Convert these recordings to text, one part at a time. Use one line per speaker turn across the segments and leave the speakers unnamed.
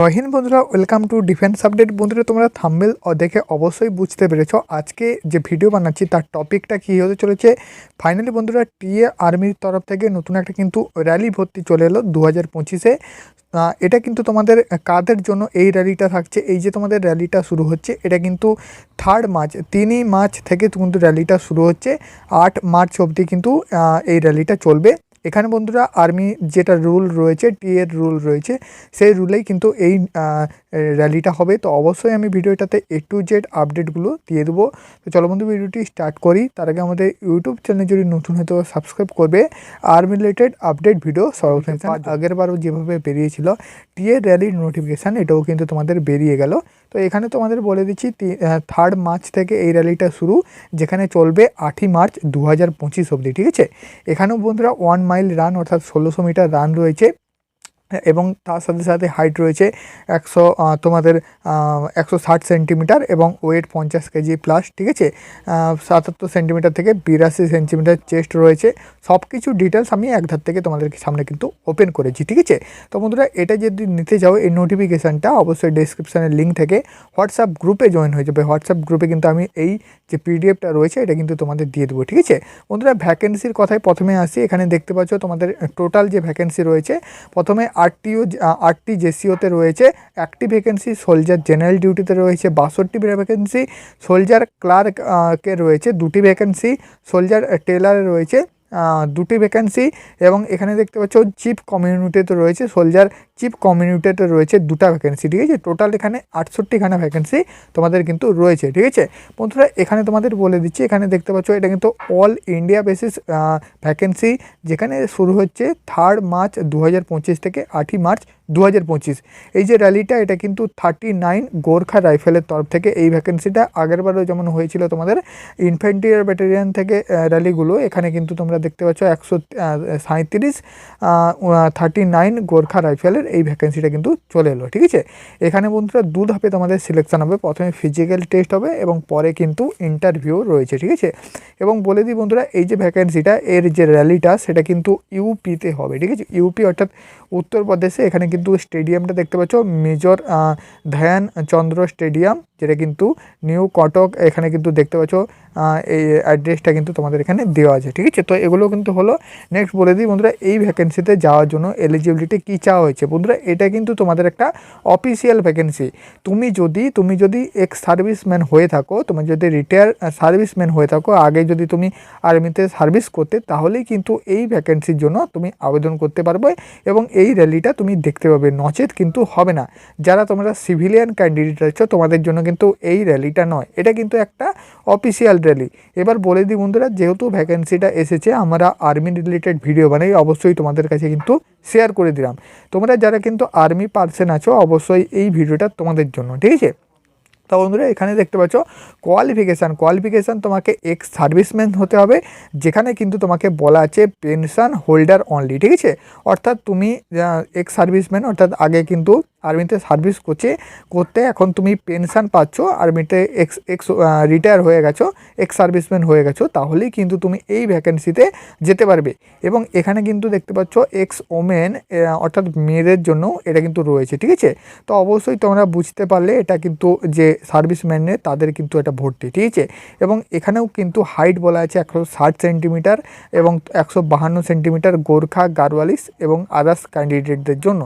জয় হিন্দ বন্ধুরা, welcome to defence update. বন্ধুরা, তোমরা থাম্বনেল দেখে অবশ্যই বুঝতে পেরেছো আজকে যে ভিডিও বানাচ্ছি তার টপিকটা কী হতে চলেছে। ফাইনালি বন্ধুরা, টিএ আর্মির তরফ থেকে নতুন একটা কিন্তু র্যালি ভর্তি চলে এলো 2025-এ। এটা কিন্তু তোমাদের কাদের জন্য এই র্যালিটা থাকছে? এই যে তোমাদের র্যালিটা শুরু হচ্ছে, এটা কিন্তু 3 মার্চ 3 মার্চ থেকে কিন্তু র্যালিটা শুরু হচ্ছে। 8 মার্চ অবধি কিন্তু এই র্যালিটা চলবে। এখানে বন্ধুরা আর্মি যেটা রুল রয়েছে, টিএর রুল রয়েছে, সেই রুলেই কিন্তু এই র্যালিটা হবে। তো অবশ্যই আমি ভিডিওটাতে A to Z আপডেটগুলো দিয়ে দেবো। তো চলো বন্ধু, ভিডিওটি স্টার্ট করি। তার আগে আমাদের ইউটিউব চ্যানেল যদি নতুন হয়তো সাবস্ক্রাইব করবে। আর্মি রিলেটেড আপডেট ভিডিও সর্বপ্রথম আগেরবারও যেভাবে বেরিয়েছিল টিএ র্যালির নোটিফিকেশান, এটাও কিন্তু তোমাদের বেরিয়ে গেল। তো এখানে তোমাদের বলে দিচ্ছি 3 মার্চ থেকে এই র্যালিটা শুরু, যেখানে চলবে 8 মার্চ 2025 অবধি। ঠিক আছে, এখানেও বন্ধুরা 1 মাইল রান অর্থাৎ 1600 মিটার রান রয়েছে এবং তার সাথে সাথে হাইট রয়েছে 160 সেন্টিমিটার এবং ওয়েট 50 কেজি প্লাস। ঠিক আছে, 77 সেন্টিমিটার থেকে 82 সেন্টিমিটার চেস্ট রয়েছে। সব কিছু ডিটেলস আমি এক ধার থেকে তোমাদের সামনে কিন্তু ওপেন করেছি। ঠিক আছে, তো বন্ধুরা, এটা যদি নিতে যাও এই নোটিফিকেশানটা, অবশ্যই ডেসক্রিপশানের লিঙ্ক থেকে হোয়াটসঅ্যাপ গ্রুপে জয়েন হয়ে যাবে। হোয়াটসঅ্যাপ গ্রুপে কিন্তু আমি এই যে পিডিএফটা রয়েছে এটা কিন্তু তোমাদের দিয়ে দেবো। ঠিক আছে বন্ধুরা, ভ্যাকেন্সির কথায় প্রথমে আসি। এখানে দেখতে পাচ্ছ তোমাদের টোটাল যে ভ্যাকেন্সি রয়েছে, প্রথমে 8টি জেসিওতে রয়েছে 1টি ভ্যাকেন্সি, সোলজার জেনারেল ডিউটিতে রয়েছে 62টি ভ্যাকেন্সি, সোলজার ক্লার্কে রয়েছে 2টি ভ্যাকেন্সি, সোলজার টেলারে রয়েছে 2টি ভ্যাকেন্সি এবং এখানে দেখতে পাচ্ছ চিফ কমিউনিটিতে রয়েছে, সোলজার চিফ কমিউনিটিতে রয়েছে 2টা ভ্যাকেন্সি। ঠিক আছে, টোটাল এখানে 68খানা ভ্যাকেন্সি তোমাদের কিন্তু রয়েছে। ঠিক আছে বন্ধুরা, এখানে তোমাদের বলে দিচ্ছি, এখানে দেখতে পাচ্ছ এটা কিন্তু অল ইন্ডিয়া বেসিস ভ্যাকেন্সি, যেখানে শুরু হচ্ছে 3 মার্চ 2025 থেকে 8 মার্চ 2025। এই যে র্যালিটা, এটা কিন্তু 39 গোর্খা রাইফেলের তরফ থেকে এই ভ্যাকেন্সিটা। আগেরবারও যেমন হয়েছিল তোমাদের ইনফ্যান্ট্রি ব্যাটালিয়ন থেকে র্যালিগুলো, এখানে কিন্তু তোমরা দেখতে পাচ্ছ 137 39 গোর্খা রাইফেলের এই ভ্যাকেন্সিটা কিন্তু চলে এলো। ঠিক আছে, এখানে বন্ধুরা 2 ধাপে তোমাদের সিলেকশন হবে। প্রথমে ফিজিক্যাল টেস্ট হবে এবং পরে কিন্তু ইন্টারভিউ রয়েছে। ঠিক আছে, এবং বলে দিই বন্ধুরা, এই যে ভ্যাকেন্সিটা, এর যে র্যালিটা সেটা কিন্তু ইউপিতে হবে। ঠিক আছে, ইউপি অর্থাৎ উত্তরপ্রদেশে। এখানে কিন্তু স্টেডিয়ামটা দেখতে পাচ্ছ মেজর ধ্যানচন্দ্র স্টেডিয়াম, যেটা কিন্তু নিউ কটক। এখানে কিন্তু দেখতে পাচ্ছ এই অ্যাড্রেসটা কিন্তু তোমাদের এখানে দেওয়া আছে। ঠিক আছে, তো এগুলো কিন্তু হলো। নেক্সট বলে দিই বন্ধুরা, এই ভ্যাকেন্সিতে যাওয়ার জন্য এলিজিবিলিটি কী চাওয়া হয়েছে। বন্ধুরা, এটা কিন্তু তোমাদের একটা অফিসিয়াল ভ্যাকেন্সি। তুমি যদি এক্স সার্ভিসম্যান হয়ে থাকো, তুমি যদি রিটায়ার সার্ভিসম্যান হয়ে থাকো, আগে যদি তুমি আর্মিতে সার্ভিস করতে, তাহলেই কিন্তু এই ভ্যাকেন্সির জন্য তুমি আবেদন করতে পারবে এবং এই র্যালিটা তুমি দেখতে পাবে, নচেত কিন্তু হবে না। যারা তোমরা সিভিলিয়ান ক্যান্ডিডেট আছো, তোমাদের জন্য কিন্তু এই র্যালিটা নয়, এটা কিন্তু একটা অফিসিয়াল র্যালি। এবার বলে দিই বন্ধুরা, যেহেতু ভ্যাকেন্সিটা এসেছে, আমরা আর্মি রিলেটেড ভিডিও বানাই, অবশ্যই তোমাদের কাছে কিন্তু শেয়ার করে দিলাম। তোমরা যারা কিন্তু আর্মি পার্সন আছো, অবশ্যই এই ভিডিওটা তোমাদের জন্য। ঠিক আছে, তো বন্ধুরা, এখানে দেখতে পাচ্ছ কোয়ালিফিকেশান তোমাকে এক্স সার্ভিসম্যান হতে হবে, যেখানে কিন্তু তোমাকে বলা আছে পেনশন হোল্ডার অনলি। ঠিক আছে, অর্থাৎ তুমি এক্স সার্ভিসম্যান, অর্থাৎ আগে কিন্তু আর্মিতে সার্ভিস করতে এখন তুমি পেনশন পাচ্ছ, আর্মিতে এক্স রিটায়ার হয়ে গেছো, এক্স সার্ভিসম্যান হয়ে গেছো, তাহলেই কিন্তু তুমি এই ভ্যাকেন্সিতে যেতে পারবে। এবং এখানে কিন্তু দেখতে পাচ্ছ এক্স ওমেন অর্থাৎ মেয়েদের জন্য এটা কিন্তু রয়েছে। ঠিক আছে, তো অবশ্যই তোমরা বুঝতে পারলে এটা কিন্তু যে সার্ভিসম্যানের তাদের কিন্তু এটা ভর্তি। ঠিক আছে, এবং এখানেও কিন্তু হাইট বলা আছে 160 সেন্টিমিটার এবং 152 সেন্টিমিটার গোর্খা, গারওয়ালিস এবং আদার্স ক্যান্ডিডেটদের জন্য।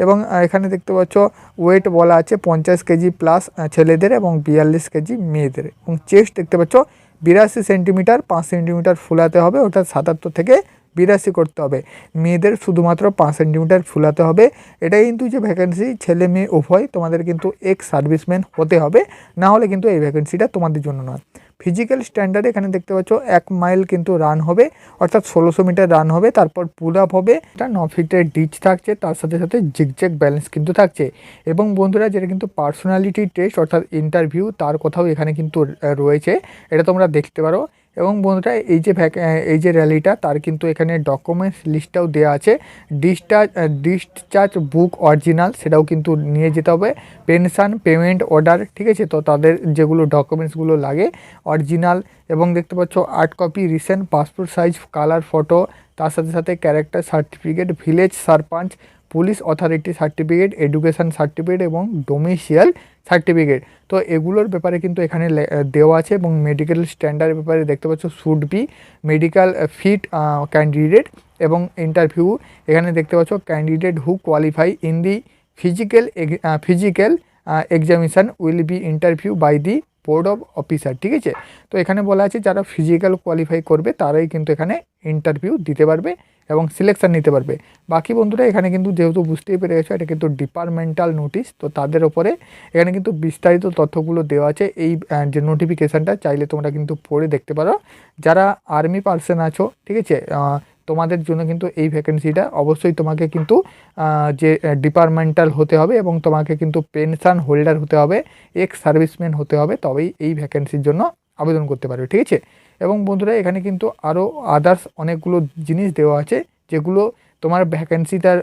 এবং এখানে দেখতে পাচ্ছ ওয়েট বলা আছে 50 কেজি প্লাস ছেলেদের এবং 42 কেজি মেয়েদের। এবং চেস্ট দেখতে পাচ্ছ 82 সেন্টিমিটার 5 সেন্টিমিটার ফুলাতে হবে, অর্থাৎ 77 থেকে 82 করতে হবে। মেয়েদের শুধুমাত্র 5 সেন্টিমিটার ফুলাতে হবে। এটাই কিন্তু যে ভ্যাকেন্সি, ছেলে মেয়ে উভয় তোমাদের কিন্তু এক্স সার্ভিসম্যান হতে হবে, না হলে কিন্তু এই ভ্যাকেন্সিটা তোমাদের জন্য নয়। ফিজিক্যাল স্ট্যান্ডার্ডে এখানে দেখতে পাচ্ছ 1 মাইল কিন্তু রান হবে, অর্থাৎ 1600 মিটার রান হবে, তারপর পুল আপ হবে, এটা 9 ফিটের ডিচ থাকছে, তার সাথে সাথে জিগজ্যাগ ব্যালেন্স কিন্তু থাকছে। এবং বন্ধুরা, যেটা কিন্তু পার্সোনালিটি টেস্ট অর্থাৎ ইন্টারভিউ, তার কথাও এখানে কিন্তু রয়েছে, এটা তোমরা দেখতে পারো। এবং বন্ধুরা, এই যে র্যালিটা, তার কিন্তু এখানে ডকুমেন্টস লিস্টটাও দেওয়া আছে। ডিসচার্জ বুক অরিজিনাল, সেটাও কিন্তু নিয়ে যেতে হবে। পেনশন পেমেন্ট অর্ডার, ঠিক আছে, তো তাদের যেগুলো ডকুমেন্টসগুলো লাগে অরিজিনাল। এবং দেখতে পাচ্ছ 8 copy recent passport size colour photo, তার সাথে সাথে character certificate, village sarpanch police authority certificate, education certificate এবং ডোমিসিয়াল সার্টিফিকেট। তো এগুলোর ব্যাপারে কিন্তু এখানে দেওয়া আছে এবং মেডিকেল স্ট্যান্ডার্ডের ব্যাপারে দেখতে পাচ্ছ should be medical fit candidate এবং ইন্টারভিউ এখানে দেখতে পাচ্ছ candidate who qualify in the physical examination will be interview by the board of officer. ঠিক আছে, তো এখানে বলা আছে যারা ফিজিক্যাল কোয়ালিফাই করবে তারাই কিন্তু এখানে ইন্টারভিউ দিতে পারবে এবং সিলেকশান নিতে পারবে। বাকি বন্ধুরা এখানে কিন্তু যেহেতু বুঝতেই পেরে গেছো এটা কিন্তু ডিপার্টমেন্টাল নোটিশ, তো তাদের ওপরে এখানে কিন্তু বিস্তারিত তথ্যগুলো দেওয়া আছে। এই যে নোটিফিকেশানটা চাইলে তোমরা কিন্তু পড়ে দেখতে পারো। যারা আর্মি পার্সন আছো, ঠিক আছে, তোমাদের জন্য কিন্তু এই ভ্যাকেন্সিটা অবশ্যই তোমাকে কিন্তু যে ডিপার্টমেন্টাল হতে হবে এবং তোমাকে কিন্তু পেনশন হোল্ডার হতে হবে, এক্স সার্ভিসম্যান হতে হবে, তবেই এই ভ্যাকেন্সির জন্য আবেদন করতে পারবে। ঠিক আছে, এবং বন্ধুরা এখানে কিন্তু আরও আদার্স অনেকগুলো জিনিস দেওয়া আছে যেগুলো তোমার ভ্যাকেন্সিটার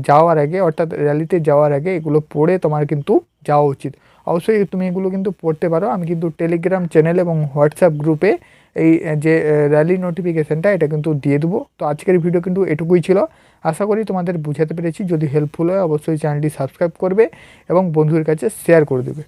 যাওয়ার আগে অর্থাৎ র্যালিতে যাওয়ার আগে এগুলো পড়ে তোমার কিন্তু যাওয়া উচিত। অবশ্যই তুমি এগুলো কিন্তু পড়তে পারো। আমি কিন্তু টেলিগ্রাম চ্যানেল এবং হোয়াটসঅ্যাপ গ্রুপে এই যে র্যালি নোটিফিকেশানটা এটা কিন্তু দিয়ে দেবো। তো আজকের ভিডিও কিন্তু এটুকুই ছিল। আশা করি তোমাদের বুঝাতে পেরেছি। যদি হেল্পফুল হয় অবশ্যই চ্যানেলটি সাবস্ক্রাইব করবে এবং বন্ধুদের কাছে শেয়ার করে দেবে।